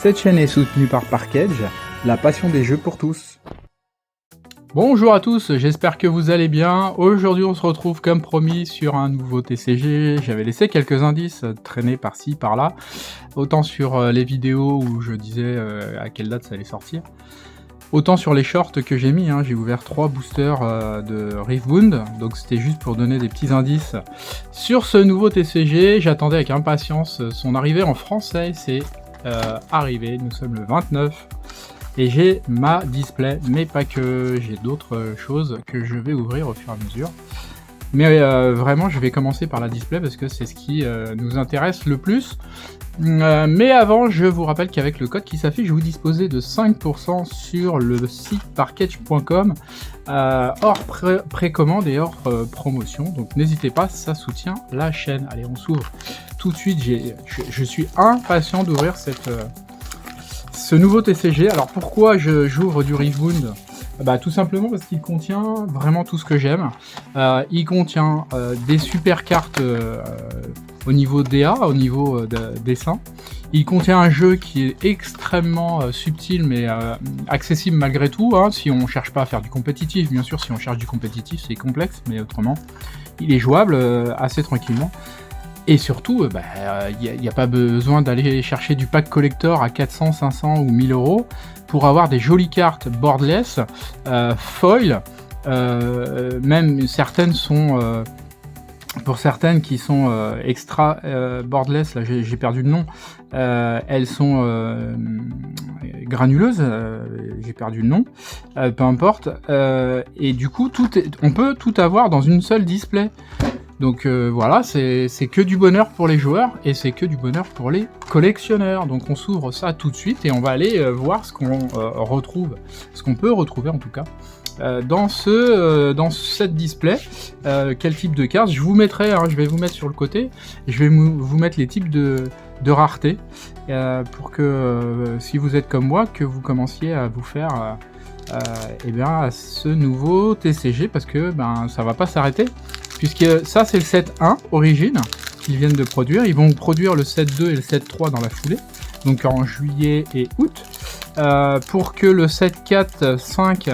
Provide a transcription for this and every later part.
Cette chaîne est soutenue par Parkedge, la passion des jeux pour tous. Bonjour à tous, j'espère que vous allez bien. Aujourd'hui on se retrouve comme promis sur un nouveau TCG. J'avais laissé quelques indices traîner par-ci, par-là. Autant sur les vidéos où je disais à quelle date ça allait sortir. Autant sur les shorts que j'ai mis, j'ai ouvert 3 boosters de Riftbound. Donc c'était juste pour donner des petits indices sur ce nouveau TCG. J'attendais avec impatience son arrivée en français. C'est arrivé, nous sommes le 29. Et j'ai ma display, mais pas que, j'ai d'autres choses que je vais ouvrir au fur et à mesure. Mais vraiment, je vais commencer par la display parce que c'est ce qui nous intéresse le plus. Mais avant, je vous rappelle qu'avec le code qui s'affiche, vous disposez de 5% sur le site parkedge.com hors précommande et hors promotion. Donc n'hésitez pas, ça soutient la chaîne. Allez, on s'ouvre tout de suite. Je suis impatient d'ouvrir ce nouveau TCG. Alors pourquoi j'ouvre du Riftbound ? Tout simplement parce qu'il contient vraiment tout ce que j'aime. Il contient des super cartes au niveau DA, au niveau dessin. Il contient un jeu qui est extrêmement subtil mais accessible malgré tout, si on cherche pas à faire du compétitif. Bien sûr, si on cherche du compétitif, c'est complexe, mais autrement, il est jouable assez tranquillement. Et surtout, il n'y a pas besoin d'aller chercher du pack collector à 400, 500 ou 1000 euros pour avoir des jolies cartes boardless, foil, même certaines sont, pour certaines qui sont extra boardless, là j'ai perdu le nom, elles sont granuleuses, j'ai perdu le nom, peu importe, et du coup on peut tout avoir dans une seule display. Donc voilà, c'est que du bonheur pour les joueurs et c'est que du bonheur pour les collectionneurs. Donc on s'ouvre ça tout de suite et on va aller voir ce qu'on retrouve, ce qu'on peut retrouver en tout cas dans cette display. Quel type de cartes je vous mettrai, je vais vous mettre sur le côté, et je vais vous mettre les types de rareté pour que si vous êtes comme moi, que vous commenciez à vous faire à ce nouveau TCG parce que ça va pas s'arrêter. Puisque ça c'est le set 1 origine qu'ils viennent de produire. Ils vont produire le set 2 et le set 3 dans la foulée, donc en juillet et août, pour que le set 4, 5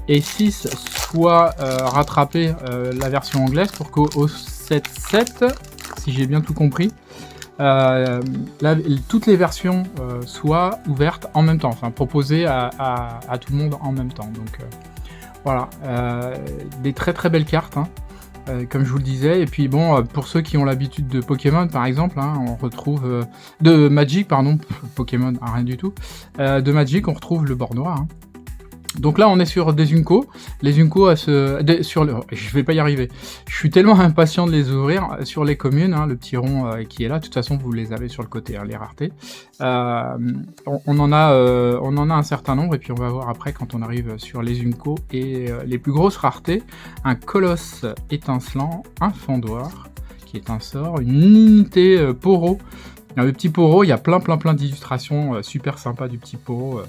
et 6 soit rattrapé la version anglaise, pour qu'au set 7, si j'ai bien tout compris, toutes les versions soient ouvertes en même temps, enfin proposées à tout le monde en même temps. Donc voilà, des très très belles cartes, comme je vous le disais. Et puis bon, pour ceux qui ont l'habitude de Pokémon par exemple, on retrouve de Magic, pardon, Pokémon, rien du tout, de Magic, on retrouve le bord noir. Donc là on est sur des Unco, les Unco je vais pas y arriver, je suis tellement impatient de les ouvrir sur les communes, le petit rond qui est là, de toute façon vous les avez sur le côté, les raretés. On en a un certain nombre, et puis on va voir après quand on arrive sur les Unco et les plus grosses raretés. Un colosse étincelant, un fendoir qui est un sort, une unité Poro. Le petit Poro, il y a plein d'illustrations super sympas du petit Poro.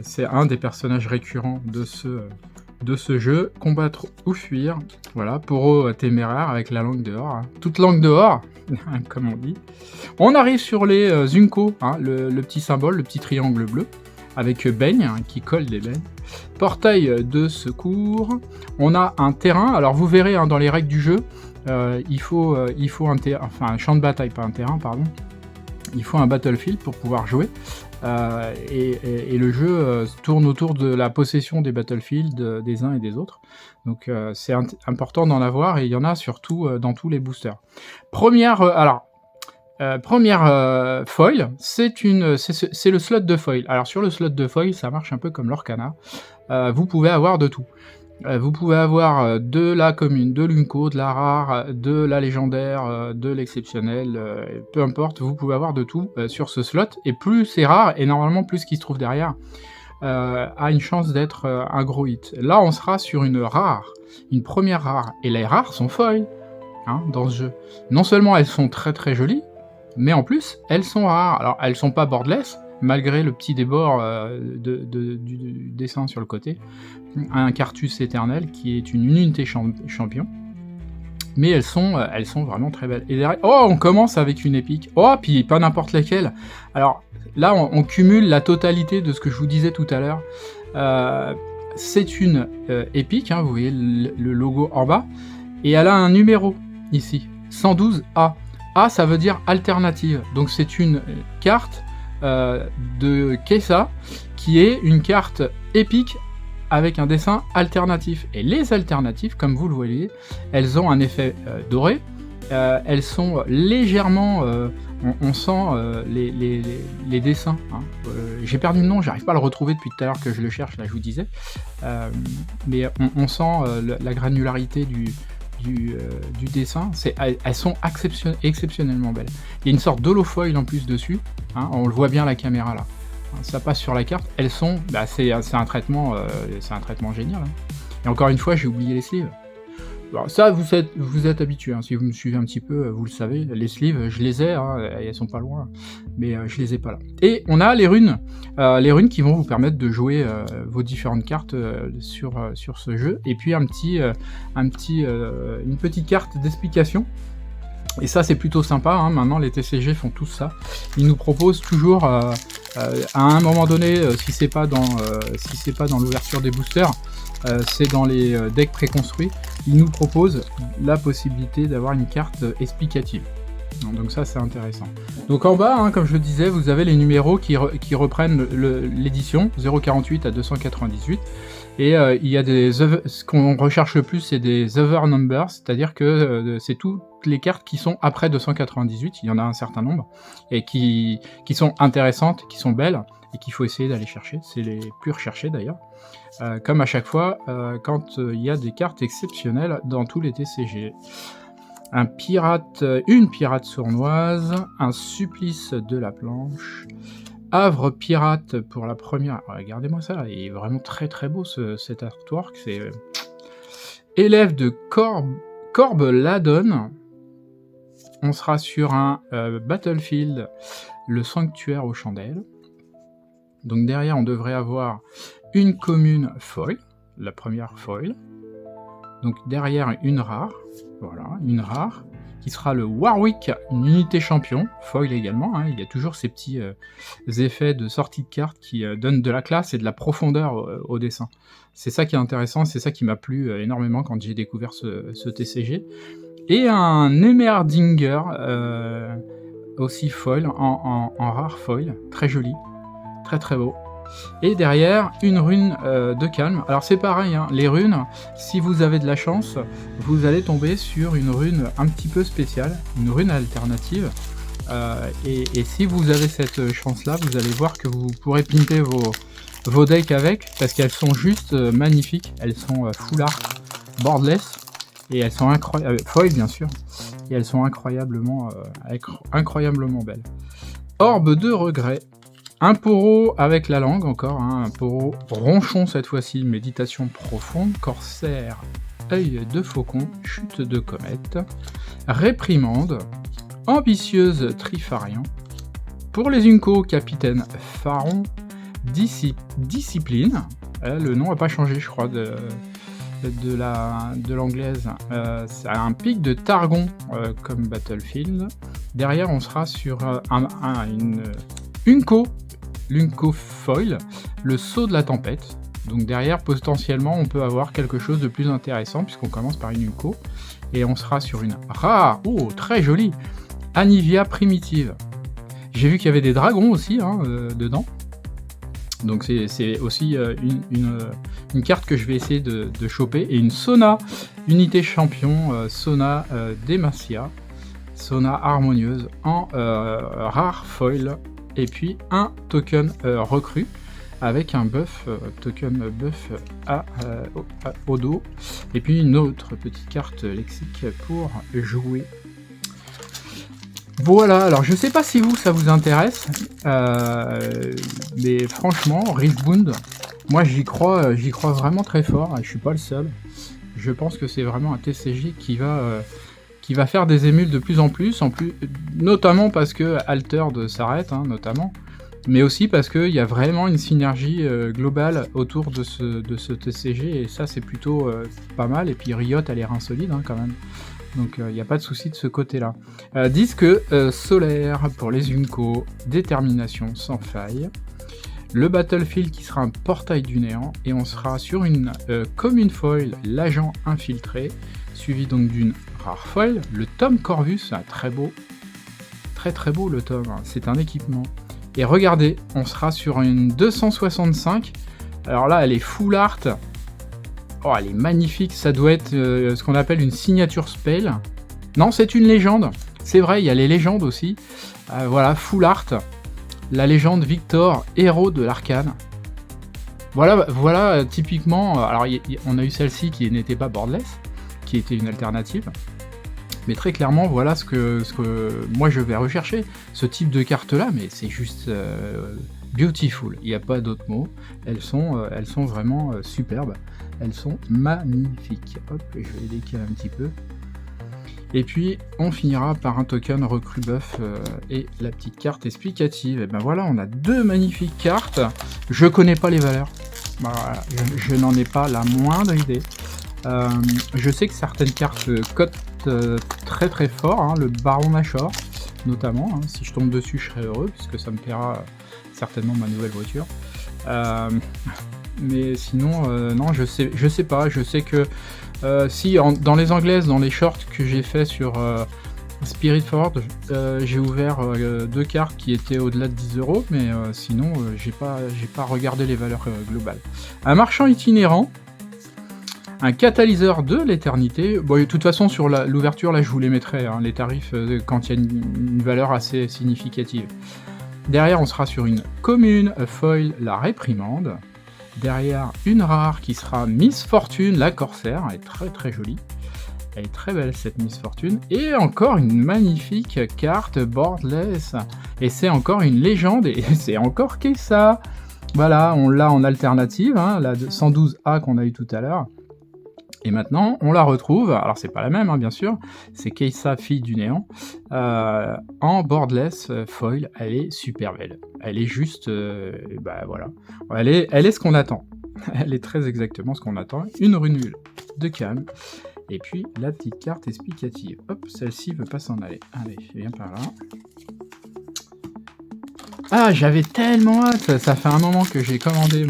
C'est un des personnages récurrents de ce jeu. Combattre ou fuir. Voilà, Poro téméraire avec la langue dehors. Toute langue dehors, comme on dit. On arrive sur les Unco, le petit symbole, le petit triangle bleu, avec baigne, qui colle des baignes. Portail de secours. On a un terrain. Alors vous verrez dans les règles du jeu, il faut un champ de bataille, pas un terrain, pardon. Il faut un battlefield pour pouvoir jouer. Et le jeu tourne autour de la possession des battlefields des uns et des autres. Donc c'est important d'en avoir, et il y en a surtout dans tous les boosters. Première foil, c'est le slot de foil. Alors sur le slot de foil, ça marche un peu comme l'Orcana. Vous pouvez avoir de tout. Vous pouvez avoir de la commune, de l'Unco, de la rare, de la légendaire, de l'exceptionnel, peu importe, vous pouvez avoir de tout sur ce slot, et plus c'est rare, et normalement plus ce qui se trouve derrière a une chance d'être un gros hit. Là on sera sur une rare, une première rare, et les rares sont foil dans ce jeu. Non seulement elles sont très très jolies, mais en plus elles sont rares. Alors elles sont pas boardless, malgré le petit débord du dessin sur le côté. Un Cartus éternel qui est une unité champion. mais elles sont vraiment très belles. Et derrière, oh, on commence avec une épique. Oh, puis pas n'importe laquelle. Alors là, on cumule la totalité de ce que je vous disais tout à l'heure. C'est une épique, hein, vous voyez le logo en bas, et elle a un numéro ici, 112A. A, ça veut dire alternative. Donc c'est une carte de Kesa qui est une carte épique avec un dessin alternatif. Et les alternatives, comme vous le voyez, elles ont un effet doré. Elles sont légèrement... on sent les dessins. Hein. J'ai perdu le nom, j'arrive pas à le retrouver depuis tout à l'heure que je le cherche, là je vous disais. Mais on sent la granularité du dessin. Elles sont exceptionnellement belles. Il y a une sorte d'holofoil en plus dessus. Hein, on le voit bien à la caméra là. Ça passe sur la carte. Elles sont... c'est un traitement génial. Hein. Et encore une fois, j'ai oublié les sleeves. Alors ça, vous êtes habitués, hein. Si vous me suivez un petit peu, vous le savez, les sleeves, je les ai, hein, elles sont pas loin, mais je les ai pas là. Et on a les runes qui vont vous permettre de jouer vos différentes cartes sur ce jeu, et puis une petite carte d'explication. Et ça, c'est plutôt sympa, hein. Maintenant les TCG font tous ça. Ils nous proposent toujours, à un moment donné, si c'est pas dans l'ouverture des boosters, c'est dans les decks préconstruits, ils nous proposent la possibilité d'avoir une carte explicative. Donc ça, c'est intéressant. Donc en bas, hein, comme je le disais, vous avez les numéros qui reprennent l'édition, 048 à 298. Et il y a ce qu'on recherche le plus, c'est des other numbers, c'est-à-dire que c'est toutes les cartes qui sont après 298, il y en a un certain nombre, et qui sont intéressantes, qui sont belles, et qu'il faut essayer d'aller chercher. C'est les plus recherchés d'ailleurs. Comme à chaque fois, quand il y a des cartes exceptionnelles dans tous les TCG. Une pirate sournoise, un supplice de la planche, Havre pirate pour la première... Regardez-moi ça, il est vraiment très très beau cet artwork. C'est élève de Corbe Ladon. On sera sur un Battlefield, le sanctuaire aux chandelles. Donc derrière, on devrait avoir une commune foil, la première foil. Donc derrière, une rare. Voilà, une rare. Qui sera le Warwick, une unité champion, foil également, hein, il y a toujours ces petits effets de sortie de carte qui donnent de la classe et de la profondeur au dessin. C'est ça qui est intéressant, c'est ça qui m'a plu énormément quand j'ai découvert ce TCG. Et un Emerdinger, aussi foil, en rare foil, très joli, très très beau. Et derrière, une rune de calme. Alors c'est pareil, hein, les runes, si vous avez de la chance, vous allez tomber sur une rune un petit peu spéciale, une rune alternative. Et si vous avez cette chance-là, vous allez voir que vous pourrez pimper vos decks avec, parce qu'elles sont juste magnifiques. Elles sont full art, boardless, et elles sont incroyables, foil bien sûr, et elles sont incroyablement belles. Orbe de regret. Un poro avec la langue encore, hein, un poro ronchon cette fois-ci, méditation profonde, corsaire, œil de faucon, chute de comète, réprimande, ambitieuse Trifarian, pour les Unco, capitaine Pharaon, discipline, le nom n'a pas changé je crois de l'anglaise, c'est un pic de Targon comme Battlefield. Derrière on sera sur une Unco foil, le sceau de la tempête. Donc derrière, potentiellement, on peut avoir quelque chose de plus intéressant, puisqu'on commence par une Unco. Et on sera sur une rare, oh, très jolie, Anivia primitive. J'ai vu qu'il y avait des dragons aussi, hein, dedans. Donc c'est aussi une carte que je vais essayer de choper. Et une Sona, unité champion, Sona Demacia. Sona harmonieuse en rare foil. Et puis un token recru avec un buff, token buff au dos. Et puis une autre petite carte lexique pour jouer. Voilà, alors je sais pas si ça vous intéresse, mais franchement, Riftbound, moi j'y crois vraiment très fort, et je suis pas le seul. Je pense que c'est vraiment un TCG qui va faire des émules de plus en plus, notamment parce que Altered s'arrête, hein, notamment, mais aussi parce qu'il y a vraiment une synergie globale autour de ce TCG, et ça c'est plutôt pas mal, et puis Riot a l'air insolide hein, quand même. Donc il n'y a pas de souci de ce côté-là. Disque solaire pour les Unco, détermination sans faille. Le Battlefield qui sera un portail du néant, et on sera sur une commune foil, l'agent infiltré, suivi donc d'une rare foil, le tome Corvus, très beau, très beau le tome, c'est un équipement. Et regardez, on sera sur une 265, alors là elle est full art, oh elle est magnifique, ça doit être ce qu'on appelle une signature spell, non c'est une légende, c'est vrai, il y a les légendes aussi, voilà, full art, la légende Victor, héros de l'arcane. Voilà typiquement, alors on a eu celle-ci qui n'était pas borderless, qui était une alternative, mais très clairement voilà ce que moi je vais rechercher, ce type de carte là, mais c'est juste beautiful, il n'y a pas d'autre mot, elles sont vraiment superbes, elles sont magnifiques. Hop, je vais les décaler un petit peu. Et puis on finira par un token recrue buff et la petite carte explicative. Et ben voilà, on a deux magnifiques cartes. Je connais pas les valeurs. Voilà, je n'en ai pas la moindre idée. Je sais que certaines cartes cotent très fort, hein, le Baron Nashor notamment. Hein, si je tombe dessus, je serai heureux puisque ça me paiera certainement ma nouvelle voiture. Mais sinon, non, je sais pas. Je sais que dans les anglaises, dans les shorts que j'ai fait sur Spirit Forge, j'ai ouvert deux cartes qui étaient au-delà de 10€, mais sinon j'ai pas regardé les valeurs globales. Un marchand itinérant, un catalyseur de l'éternité. Bon, de toute façon sur l'ouverture là je vous les mettrai, hein, les tarifs quand il y a une valeur assez significative. Derrière on sera sur une commune foil, la réprimande. Derrière, une rare qui sera Miss Fortune, la corsaire, elle est très jolie. Elle est très belle cette Miss Fortune. Et encore une magnifique carte borderless. Et c'est encore une légende, et c'est encore Kessa. Voilà, on l'a en alternative, hein, la 112A qu'on a eu tout à l'heure. Et maintenant, on la retrouve, alors c'est pas la même, hein, bien sûr, c'est Kessa, fille du néant, en borderless foil, elle est super belle. Elle est juste, voilà, elle est ce qu'on attend. Elle est très exactement ce qu'on attend. Une rune de calme, et puis la petite carte explicative. Hop, celle-ci veut pas s'en aller. Allez, viens par là. Ah, j'avais tellement hâte, ça fait un moment que j'ai commandé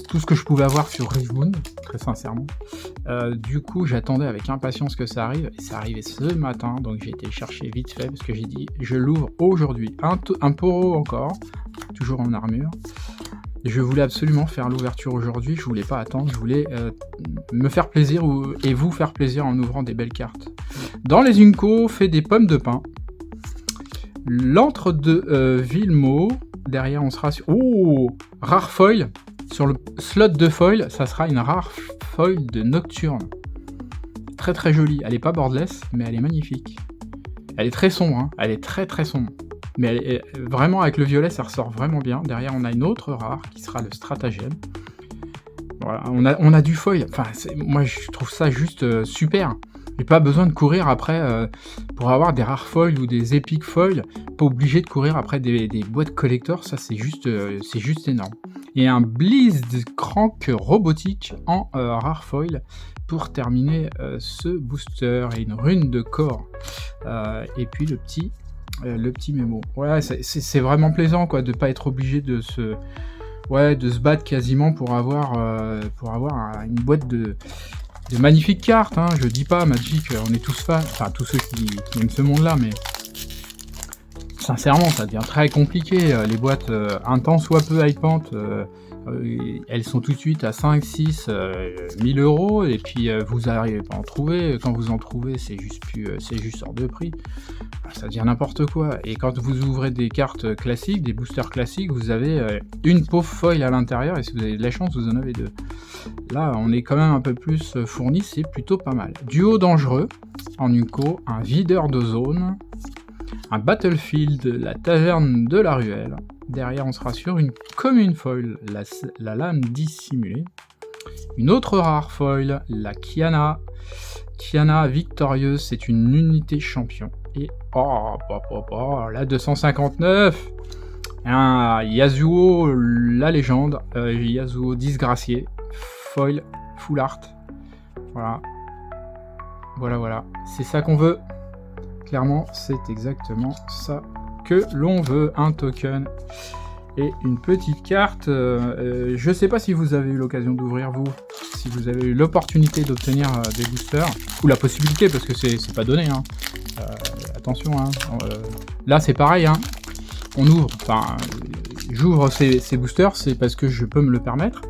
tout ce que je pouvais avoir sur Riftbound, très sincèrement. Du coup, j'attendais avec impatience que ça arrive, et ça arrivait ce matin, donc j'ai été le chercher vite fait, parce que j'ai dit, je l'ouvre aujourd'hui. Un poro encore, toujours en armure. Je voulais absolument faire l'ouverture aujourd'hui, je voulais pas attendre, je voulais me faire plaisir, et vous faire plaisir en ouvrant des belles cartes. Dans les Unco, fait des pommes de pin. L'antre de Villemot. Derrière, on sera sur... Oh, rare foil. Sur le slot de foil, ça sera une rare foil de Nocturne. Très jolie. Elle est pas borderless, mais elle est magnifique. Elle est très sombre, hein. Elle est très sombre. Mais elle est vraiment, avec le violet, ça ressort vraiment bien. Derrière, on a une autre rare qui sera le stratagème. Voilà, on a du foil. Enfin, moi, je trouve ça juste super. J'ai pas besoin de courir après pour avoir des rares foils ou des épiques foils. Pas obligé de courir après des boîtes collector, ça c'est juste énorme. Et un Blitzcrank robotique en rare foil pour terminer ce booster. Et une rune de corps. Et puis le petit mémo. Ouais, c'est vraiment plaisant quoi, de pas être obligé de se battre quasiment pour avoir une boîte de magnifiques cartes, hein. Je dis pas, Magic, on est tous fans, enfin tous ceux qui aiment ce monde-là, mais sincèrement, ça devient très compliqué. Les boîtes, un temps soit peu hypantes, elles sont tout de suite à 5, 6, 1000 euros, et puis vous n'arrivez pas à en trouver. Quand vous en trouvez, c'est juste hors de prix. Ça devient n'importe quoi. Et quand vous ouvrez des cartes classiques, des boosters classiques, vous avez une pauvre foil à l'intérieur, et si vous avez de la chance, vous en avez deux. Là, on est quand même un peu plus fourni, c'est plutôt pas mal. Duo dangereux, en Unco, un videur de zone, un Battlefield, la taverne de la ruelle. Derrière, on sera sur une commune foil, la lame dissimulée. Une autre rare foil, la Kiana. Kiana victorieuse, c'est une unité champion. Et la 259, un Yasuo, la légende, Yasuo disgracié, foil, full art. Voilà. Voilà. C'est ça qu'on veut. Clairement, c'est exactement ça que l'on veut. Un token et une petite carte. Je sais pas si vous avez eu l'occasion d'ouvrir, vous. Si vous avez eu l'opportunité d'obtenir des boosters. Ou la possibilité, parce que c'est pas donné. Hein. Attention. Hein. Là, c'est pareil. Hein. On ouvre. Enfin, j'ouvre ces boosters, c'est parce que je peux me le permettre.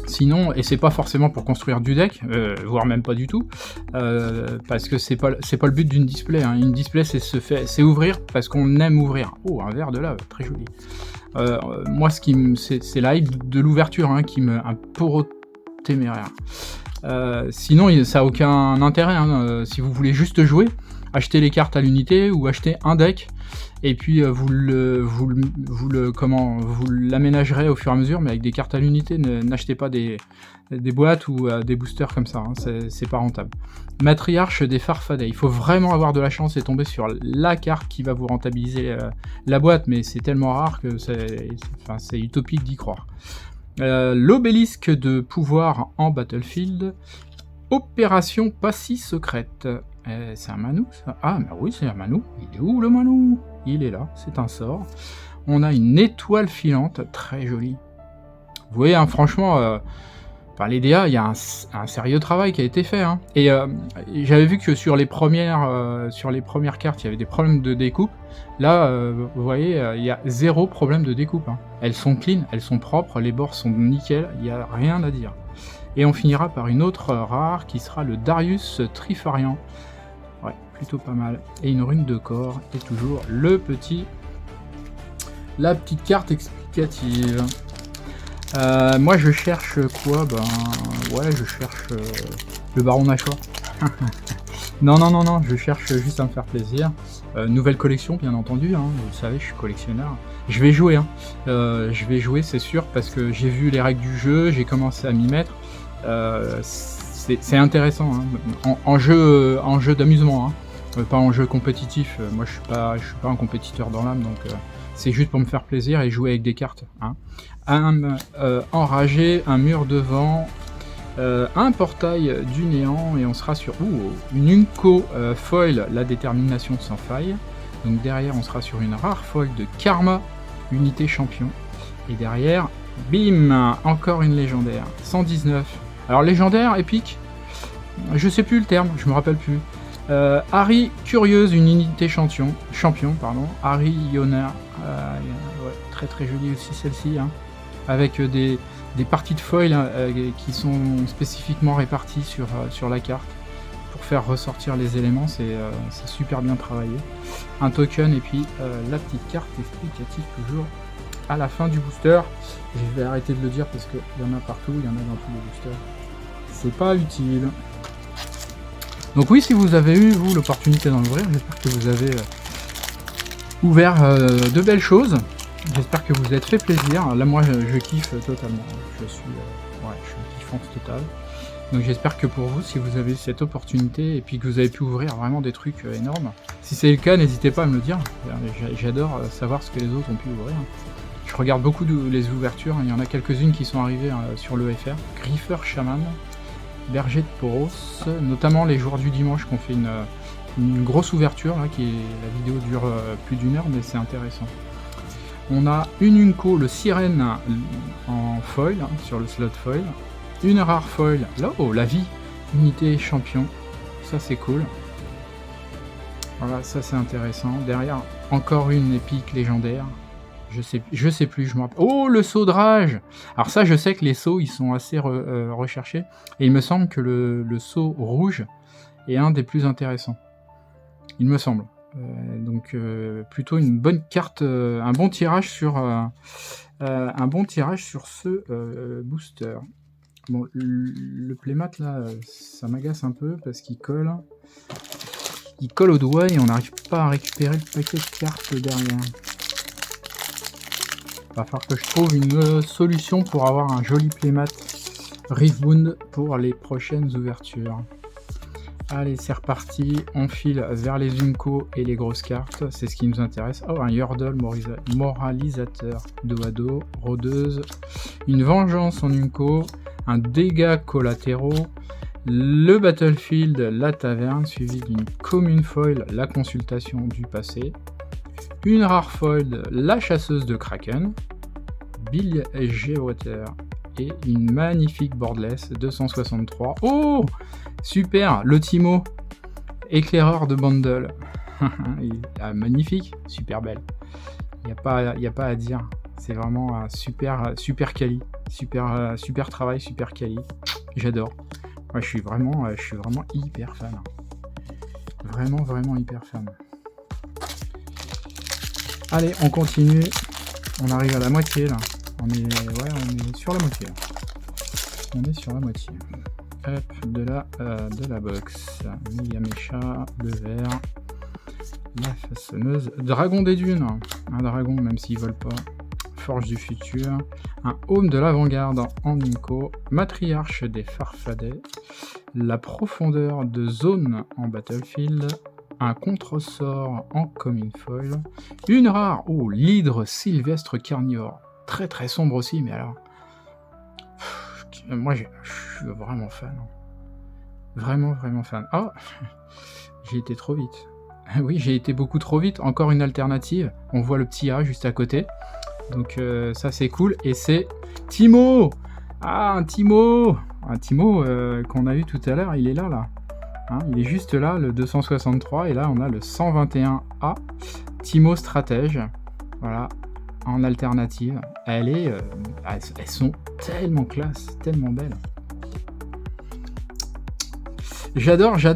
Sinon, et c'est pas forcément pour construire du deck, voire même pas du tout, parce que c'est pas le but d'une display. Hein. Une display, c'est ouvrir parce qu'on aime ouvrir. Oh, un verre de lave, très joli. Moi, c'est la hype de l'ouverture hein, qui me un peu téméraire. Sinon, ça a aucun intérêt. Hein. Si vous voulez juste jouer, achetez les cartes à l'unité ou achetez un deck. Et puis vous l'aménagerez au fur et à mesure, mais avec des cartes à l'unité. N'achetez pas des boîtes ou des boosters comme ça, hein, c'est pas rentable. Matriarche des Farfadets, il faut vraiment avoir de la chance et tomber sur la carte qui va vous rentabiliser la boîte, mais c'est tellement rare que c'est utopique d'y croire. L'obélisque de pouvoir en Battlefield, Opération Passy secrète. C'est un Manou ça? Ah bah oui, c'est un Manou. Il est où le Manou? Il est là, c'est un sort. On a une étoile filante, très jolie. Vous voyez, hein, franchement, par les DA, il y a un sérieux travail qui a été fait. Hein. Et j'avais vu que sur les premières cartes, il y avait des problèmes de découpe. Là, vous voyez, il y a zéro problème de découpe. Hein. Elles sont clean, elles sont propres, les bords sont nickel, il n'y a rien à dire. Et on finira par une autre rare qui sera le Darius Trifarian. Ouais, plutôt pas mal. Et une rune de corps et toujours la petite carte explicative. Moi je cherche quoi? Je cherche le Baron Nashor. Non, je cherche juste à me faire plaisir. Nouvelle collection bien entendu, hein, vous le savez, je suis collectionneur. Je vais jouer, hein. C'est sûr, parce que j'ai vu les règles du jeu, j'ai commencé à m'y mettre. C'est intéressant, hein. En jeu d'amusement, hein. Pas en jeu compétitif. Moi je suis pas un compétiteur dans l'âme, donc c'est juste pour me faire plaisir et jouer avec des cartes. Hein. Un enragé, un mur de vent, un portail du néant, et on sera sur une Unco foil, la détermination sans faille. Donc derrière on sera sur une rare foil de Karma, unité champion. Et derrière, bim, encore une légendaire, 119. Alors légendaire, épique, je sais plus le terme, je me rappelle plus. Harry Curieuse, une unité champion, Harry Yona, ouais, très très jolie aussi celle-ci, hein, avec des parties de foil qui sont spécifiquement réparties sur la carte pour faire ressortir les éléments, c'est super bien travaillé. Un token et puis la petite carte explicative toujours à la fin du booster. Je vais arrêter de le dire parce qu'il y en a partout, il y en a dans tous les boosters. C'est pas utile. Donc oui, si vous avez eu, vous, l'opportunité d'en ouvrir, j'espère que vous avez ouvert de belles choses. J'espère que vous vous êtes fait plaisir. Là, moi, je kiffe totalement. Je suis une kiffance totale. Donc j'espère que pour vous, si vous avez eu cette opportunité et puis que vous avez pu ouvrir vraiment des trucs énormes, si c'est le cas, n'hésitez pas à me le dire. J'adore savoir ce que les autres ont pu ouvrir. Je regarde beaucoup les ouvertures. Il y en a quelques-unes qui sont arrivées sur l'EFR. Griffer Shaman, Berger de Poros, notamment les joueurs du dimanche qui ont fait une grosse ouverture, là, la vidéo dure plus d'1 heure, mais c'est intéressant. On a une Unco, le Sirène en foil, hein, sur le slot foil, une rare foil, là, la vie, unité champion, ça c'est cool. Voilà, ça c'est intéressant. Derrière, encore une épique légendaire. Je sais plus, je me rappelle. Oh, le saut de rage! Alors ça, je sais que les sauts, ils sont assez recherchés. Et il me semble que le saut rouge est un des plus intéressants. Il me semble. Donc, plutôt une bonne carte, un bon tirage sur ce booster. Bon, le playmat, là, ça m'agace un peu parce qu'il colle. Il colle au doigt et on n'arrive pas à récupérer le paquet de cartes derrière. Va falloir que je trouve une solution pour avoir un joli playmat Riftbound pour les prochaines ouvertures. Allez, c'est reparti, on file vers les Unco et les grosses cartes, c'est ce qui nous intéresse. Oh, un Yordle moralisateur, dos à dos, rôdeuse, une vengeance en Unco, un dégât collatéraux, Le Battlefield, la taverne, suivi d'une commune foil, la consultation du passé. Une rare foil, la chasseuse de Kraken. Bill Geowater et une magnifique boardless 263. Oh, super, le Timo, éclaireur de bundle. Magnifique, super belle. Il n'y a pas à dire. C'est vraiment un super quali, super travail, super quali. J'adore. Ouais, je suis vraiment hyper fan. Vraiment hyper fan. Allez, on continue. On arrive à la moitié là. On est sur la moitié. On est sur la moitié. Hop, de la box. Megamecha, le vert. La façonneuse. Dragon des dunes. Un dragon, même s'il vole pas. Forge du futur. Un home de l'avant-garde en Inco. Matriarche des farfadets. La profondeur de zone en Battlefield. Un contre-sort en common foil. Une rare. Oh, l'hydre sylvestre carnivore. Très sombre aussi, mais alors. Moi, je suis vraiment fan. Vraiment fan. Oh, j'ai été trop vite. Oui, j'ai été beaucoup trop vite. Encore une alternative. On voit le petit A juste à côté. Donc ça, c'est cool. Et c'est Timo. Ah, un Timo. Un Timo qu'on a eu tout à l'heure. Il est là. Hein, il est juste là, le 263. Et là, on a le 121A. Timo stratège. Voilà. En alternative. Elles sont tellement classe. Tellement belles. J'adore. Je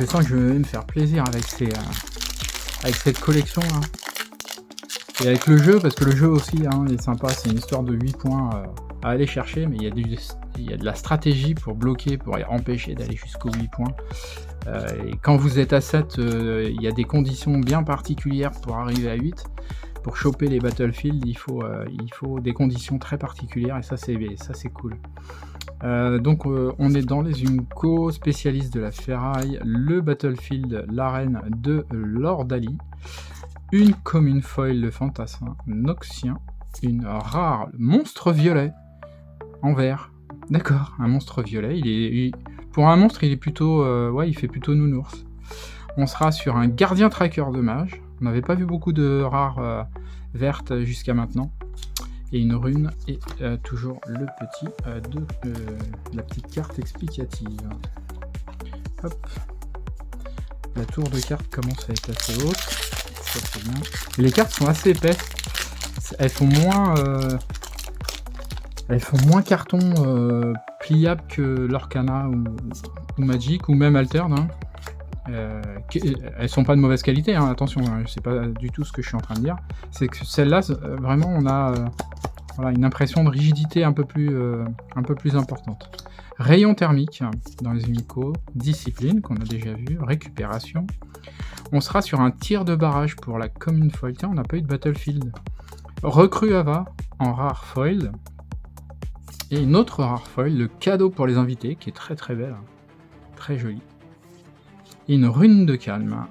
sens que je vais me faire plaisir avec cette collection là. Et avec le jeu, parce que le jeu aussi est sympa, c'est une histoire de 8 points à aller chercher, mais il y a de la stratégie pour bloquer, pour empêcher d'aller jusqu'aux 8 points. Et quand vous êtes à 7, il y a des conditions bien particulières pour arriver à 8. Pour choper les Battlefield, il faut des conditions très particulières, et ça c'est cool. Donc on est dans les Unco, spécialistes de la ferraille, le Battlefield, l'arène de Lord Ali, une commune foil, le fantassin noxien, une rare monstre violet en vert. D'accord, un monstre violet. Pour un monstre, il est plutôt, il fait plutôt nounours. On sera sur un gardien tracker de mage. On n'avait pas vu beaucoup de rares vertes jusqu'à maintenant. Et une rune et toujours le petit la petite carte explicative. Hop. La tour de cartes commence à être assez haute. Ça c'est bien. Et les cartes sont assez épaisses. Elles font carton pliable que l'Orcana ou Magic ou même Altern. Elles sont pas de mauvaise qualité, attention, c'est pas du tout ce que je suis en train de dire. C'est que celle-là, vraiment, on a une impression de rigidité un peu plus importante. Rayon thermique dans les Unico, discipline qu'on a déjà vu, récupération. On sera sur un tir de barrage pour la commune foil. Tiens, on n'a pas eu de Battlefield. Recrue Ava en rare foil. Et une autre rare foil, le cadeau pour les invités, qui est très belle, très jolie. Et une rune de calme.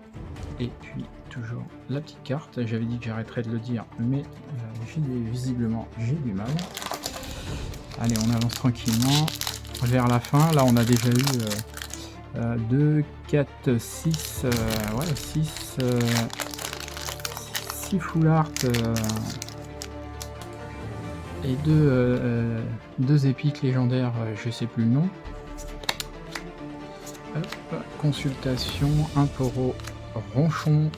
Et puis, toujours la petite carte. J'avais dit que j'arrêterais de le dire, mais visiblement, j'ai du mal. Allez, on avance tranquillement vers la fin. Là, on a déjà eu 2, 4, 6... 6 full art et 2 épiques légendaires, je sais plus le nom. Hop, consultation, un taureau ronchon,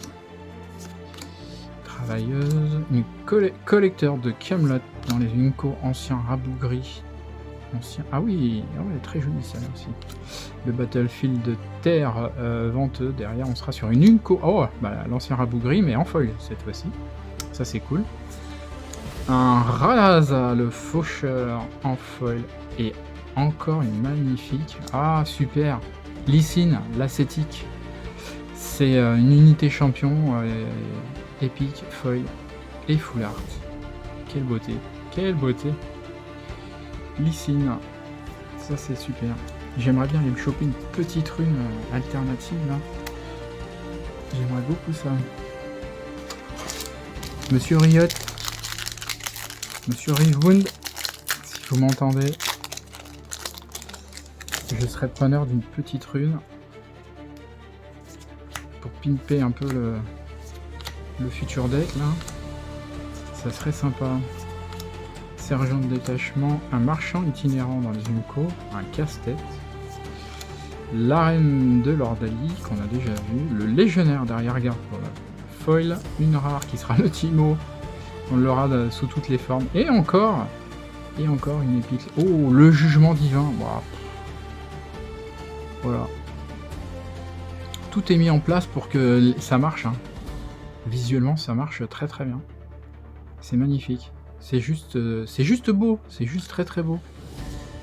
travailleuse, une collecteur de Camelot dans les Unco, ancien rabougri. Ah oui, très joli ça là aussi. Le Battlefield de terre venteux, derrière on sera sur une Unco. Oh, l'ancien rabougri mais en foil cette fois-ci. Ça c'est cool. Un Ralaza, le faucheur en foil. Et encore une magnifique. Ah super. Lysine, l'ascétique. C'est une unité champion épique, foil et full art. Quelle beauté. Quelle beauté. Lysine. Ça c'est super. J'aimerais bien aller me choper une petite rune alternative là. J'aimerais beaucoup ça. Monsieur Riot. Monsieur Rivound. vous m'entendez, je serais preneur d'une petite rune pour pimper un peu le futur deck là. Ça serait sympa. Sergent de détachement, un marchand itinérant dans les Unco, un casse-tête, l'arène de Lordali qu'on a déjà vu, le légionnaire d'arrière-garde pour la foil, une rare qui sera le Timo, on l'aura sous toutes les formes, et encore une épique. Oh, le jugement divin. Wow. Voilà. Tout est mis en place pour que ça marche. Hein. Visuellement, ça marche très très bien. C'est magnifique. C'est juste beau. C'est juste très très beau.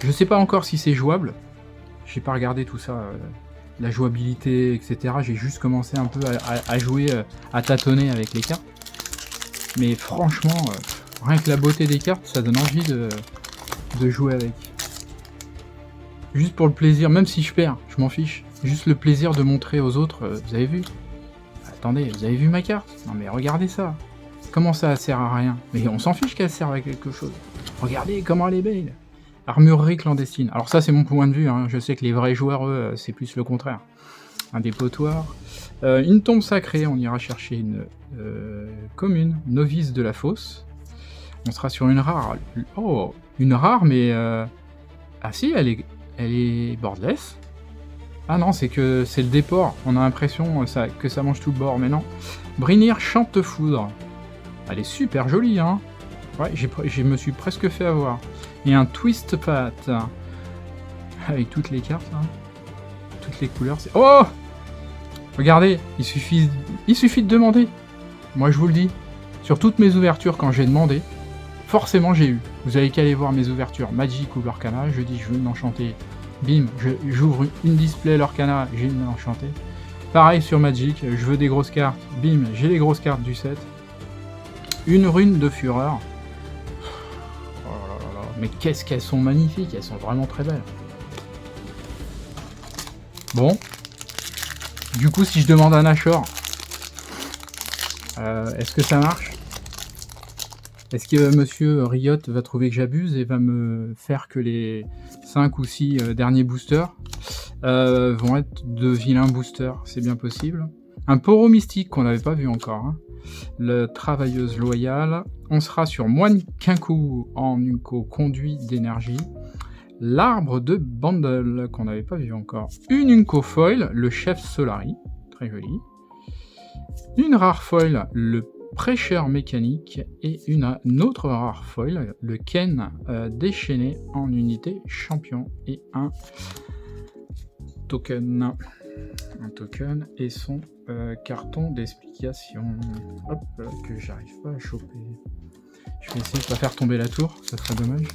Je sais pas encore si c'est jouable. J'ai pas regardé tout ça, la jouabilité, etc. J'ai juste commencé un peu à jouer, à tâtonner avec les cartes. Mais franchement, rien que la beauté des cartes, ça donne envie de jouer avec. Juste pour le plaisir, même si je perds, je m'en fiche. Juste le plaisir de montrer aux autres, vous avez vu? Attendez, vous avez vu ma carte? Non mais regardez ça. Comment ça sert à rien? Mais on s'en fiche qu'elle serve à quelque chose. Regardez comment elle est belle. Armurerie clandestine. Alors ça c'est mon point de vue, hein. Je sais que les vrais joueurs, eux, c'est plus le contraire. Un dépotoir. Une tombe sacrée, on ira chercher une commune, novice de la fosse. On sera sur une rare. Oh, une rare, mais... Ah si, elle est borderless. Ah non, c'est le déport. On a l'impression que ça mange tout le bord, mais non. Brinir chante foudre. Elle est super jolie, hein. Ouais, je me suis presque fait avoir. Et un twist pat. Avec toutes les cartes, là. Toutes les couleurs, c'est... Oh! Regardez, il suffit de demander. Moi, je vous le dis. Sur toutes mes ouvertures, quand j'ai demandé, forcément, j'ai eu. Vous avez qu'à aller voir mes ouvertures Magic ou Lorcana. Je dis, je veux une enchantée. Bim, j'ouvre une display Lorcana, j'ai une enchantée. Pareil sur Magic, je veux des grosses cartes. Bim, j'ai les grosses cartes du set. Une rune de fureur. Oh là là là. Mais qu'est-ce qu'elles sont magnifiques, elles sont vraiment très belles. Bon. Du coup, si je demande un Nashor, est-ce que ça marche? Est-ce que Monsieur Riot va trouver que j'abuse et va me faire que les 5 ou 6 derniers boosters vont être de vilains boosters? C'est bien possible. Un Poro mystique qu'on n'avait pas vu encore. Hein. Le travailleuse loyale. On sera sur Moine Quinkou en Unco conduit d'énergie. L'arbre de Bundle qu'on n'avait pas vu encore. Une Unco foil, le chef Solari. Très joli. Une rare foil, le prêcheur mécanique, et une autre rare foil, le Ken déchaîné en unité champion, et un token. Un token et son carton d'explication. Hop, que j'arrive pas à choper. Je vais essayer de pas faire tomber la tour, ça serait dommage.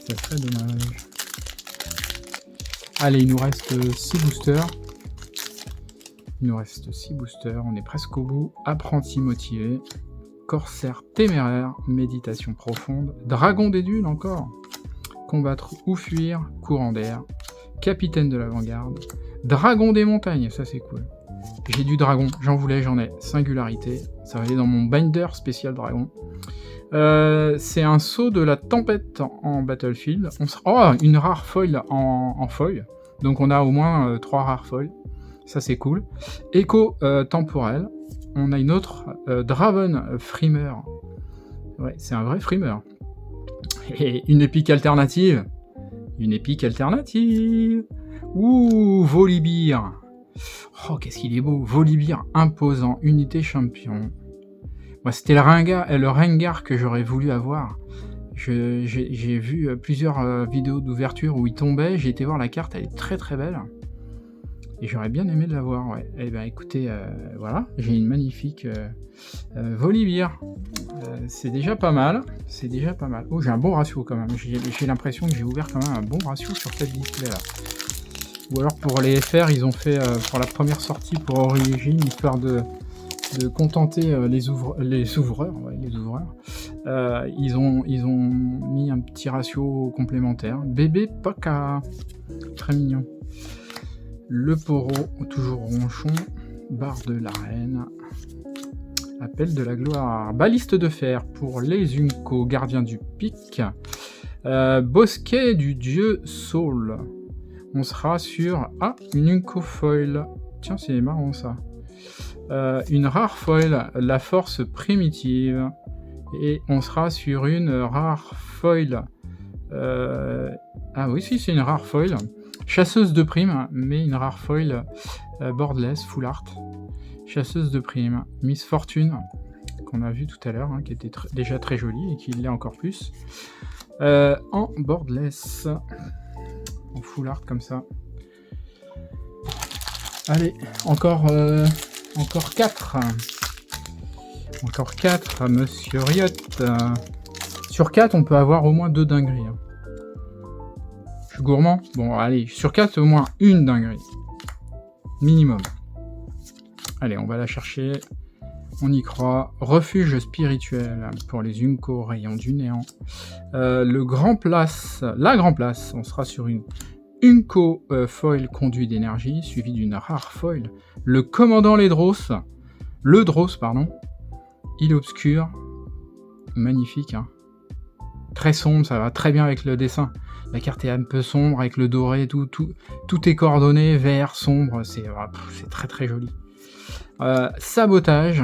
Ça serait dommage. Allez, il nous reste 6 boosters. Il nous reste 6 boosters, on est presque au bout. Apprenti motivé, corsaire téméraire, méditation profonde, dragon des dunes encore, combattre ou fuir, courant d'air, capitaine de l'avant-garde, dragon des montagnes, ça c'est cool. J'ai du dragon, j'en ai, singularité, ça va aller dans mon binder spécial dragon. C'est un saut de la tempête en Battlefield. Oh, une rare foil en foil, donc on a au moins 3 rares foils. Ça c'est cool. Écho temporel. On a une autre Draven Frimer. Ouais, c'est un vrai Frimer. Et une épique alternative. Ouh, Volibear. Oh, qu'est-ce qu'il est beau. Volibear imposant, unité champion. Moi, c'était le Rengar que j'aurais voulu avoir. J'ai vu plusieurs vidéos d'ouverture où il tombait. J'ai été voir la carte, elle est très très belle. Et j'aurais bien aimé de l'avoir, ouais. Eh ben écoutez, voilà, j'ai une magnifique Volibear. C'est déjà pas mal. Oh, j'ai un bon ratio quand même. J'ai l'impression que j'ai ouvert quand même un bon ratio sur cette display là. Ou alors pour les FR, ils ont fait pour la première sortie pour Origin, histoire de contenter les ouvreurs. Ils ont mis un petit ratio complémentaire. Bébé Poca, très mignon. Le Poro, toujours ronchon, barre de l'arène, appel de la gloire, baliste de fer pour les Unco, gardiens du pic, Bosquet du dieu Saul. On sera sur... Ah, une Unco foil. Tiens, c'est marrant ça. Une rare foil, la force primitive. Et on sera sur une rare foil. Ah oui, si, c'est une rare foil. Chasseuse de prime, mais une rare foil borderless, full art. Chasseuse de prime. Miss Fortune, qu'on a vu tout à l'heure, hein, qui était déjà très jolie et qui l'est encore plus. En borderless. En full art comme ça. Allez, encore 4. Encore 4, monsieur Riot. Sur 4, on peut avoir au moins 2 dingueries. Hein. Je suis gourmand. Bon, allez, sur 4, au moins une dinguerie. Minimum. Allez, on va la chercher. On y croit. Refuge spirituel pour les Unco rayons du néant. La Grand Place, on sera sur une Unco foil conduit d'énergie, suivi d'une rare foil. Le commandant le Dross, pardon. Il est obscur. Magnifique, hein. Très sombre, ça va très bien avec le dessin. La carte est un peu sombre, avec le doré, tout est coordonné, vert, sombre, c'est très très joli. Sabotage,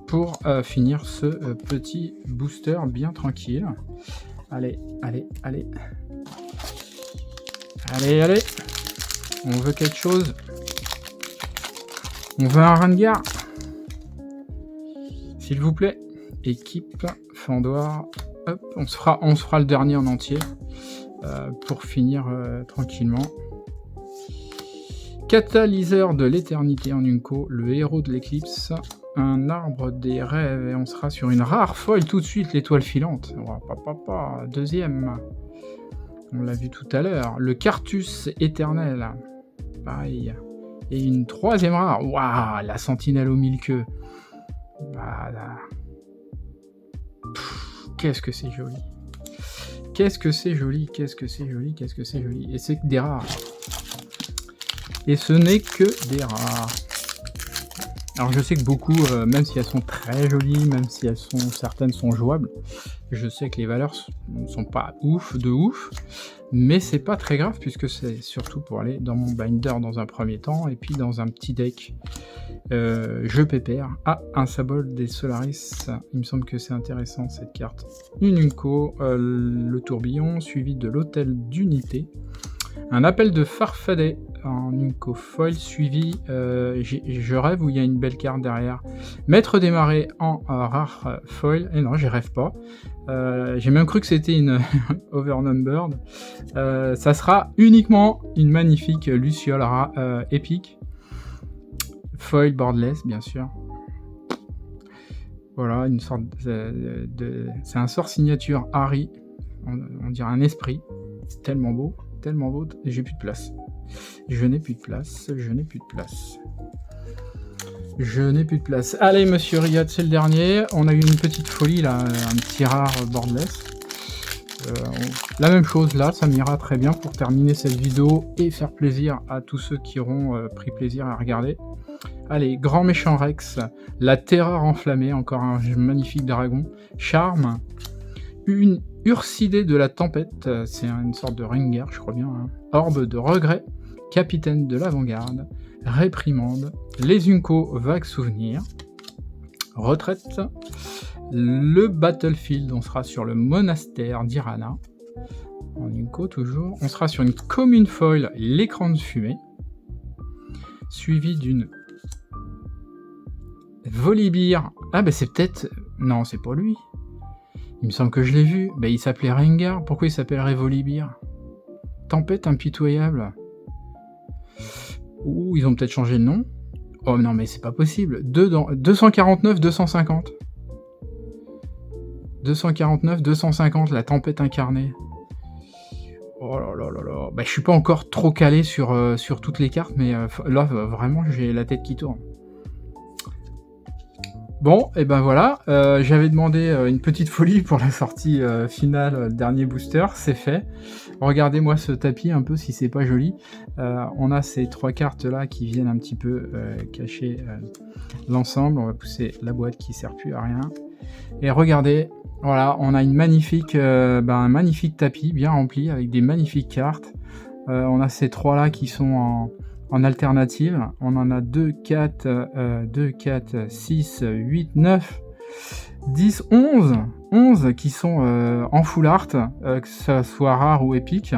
pour finir ce petit booster bien tranquille. Allez. On veut quelque chose. On veut un Rengar. S'il vous plaît. Équipe, Fandoir. Hop, on se fera le dernier en entier. Pour finir tranquillement. Catalyseur de l'éternité en Unco, le héros de l'éclipse, un arbre des rêves, et on sera sur une rare foil tout de suite, l'étoile filante. Deuxième, on l'a vu tout à l'heure, le Cartus éternel, pareil, et une troisième rare, waouh, la sentinelle aux 1000 queues. Voilà. Qu'est-ce que c'est joli. Qu'est-ce que c'est joli. Et c'est que des rares. Et ce n'est que des rares. Alors je sais que beaucoup, même si elles sont très jolies, même si certaines sont jouables, je sais que les valeurs ne sont pas ouf, mais c'est pas très grave puisque c'est surtout pour aller dans mon binder dans un premier temps et puis dans un petit deck jeu pépère. Ah, un symbole des Solaris, il me semble que c'est intéressant cette carte. Une Unco, le tourbillon suivi de l'hôtel d'unité. Un appel de Farfadet en Unco foil suivi, je rêve où il y a une belle carte derrière. Maître des marais en rare foil, et non, j'y rêve pas. J'ai même cru que c'était une overnumbered. Ça sera uniquement une magnifique Luciole épique. Foil borderless, bien sûr. Voilà, une sorte c'est un sort signature Harry. On dirait un esprit. Tellement beau. J'ai plus de place. Je n'ai plus de place. Allez, monsieur Riot, c'est le dernier. On a eu une petite folie là, un petit rare borderless. La même chose là, ça m'ira très bien pour terminer cette vidéo et faire plaisir à tous ceux qui auront pris plaisir à regarder. Allez, grand méchant Rex, la terreur enflammée, encore un magnifique dragon. Charme, une Ursidée de la tempête, c'est une sorte de Rengar, je crois bien. Hein. Orbe de regret, capitaine de l'avant-garde, réprimande, les Unco vagues souvenirs, retraite, le Battlefield, on sera sur le monastère d'Irana, en Unco toujours, on sera sur une commune foil, l'écran de fumée, suivi d'une Volibear, ah bah c'est peut-être, non c'est pas lui. Il me semble que je l'ai vu. Il s'appelait Rengar. Pourquoi il s'appellerait Volibear? Tempête impitoyable. Ouh, ils ont peut-être changé le nom. Oh non, mais c'est pas possible. 249, 250. 249, 250, la tempête incarnée. Oh là là là là. Je suis pas encore trop calé sur toutes les cartes, mais là, vraiment, j'ai la tête qui tourne. Bon, et ben voilà, j'avais demandé une petite folie pour la sortie finale, dernier booster, c'est fait. Regardez-moi ce tapis un peu si c'est pas joli. On a ces 3 cartes là qui viennent un petit peu cacher l'ensemble. On va pousser la boîte qui sert plus à rien. Et regardez, voilà, on a un magnifique tapis bien rempli avec des magnifiques cartes. On a ces 3-là qui sont en alternative. On en a 2, 4, 6, 8, 9, 10, 11. 11 qui sont en full art, que ça soit rare ou épique.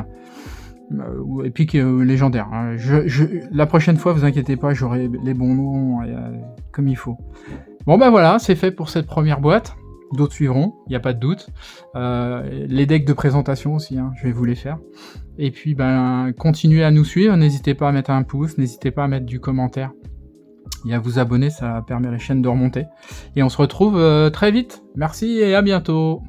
Ou épique légendaire. Hein. La prochaine fois, vous inquiétez pas, j'aurai les bons noms comme il faut. Bon bah voilà, c'est fait pour cette première boîte. D'autres suivront, il n'y a pas de doute. Les decks de présentation aussi, hein, je vais vous les faire. Et puis continuez à nous suivre, n'hésitez pas à mettre un pouce, n'hésitez pas à mettre du commentaire et à vous abonner, ça permet à la chaîne de remonter. Et on se retrouve très vite. Merci et à bientôt.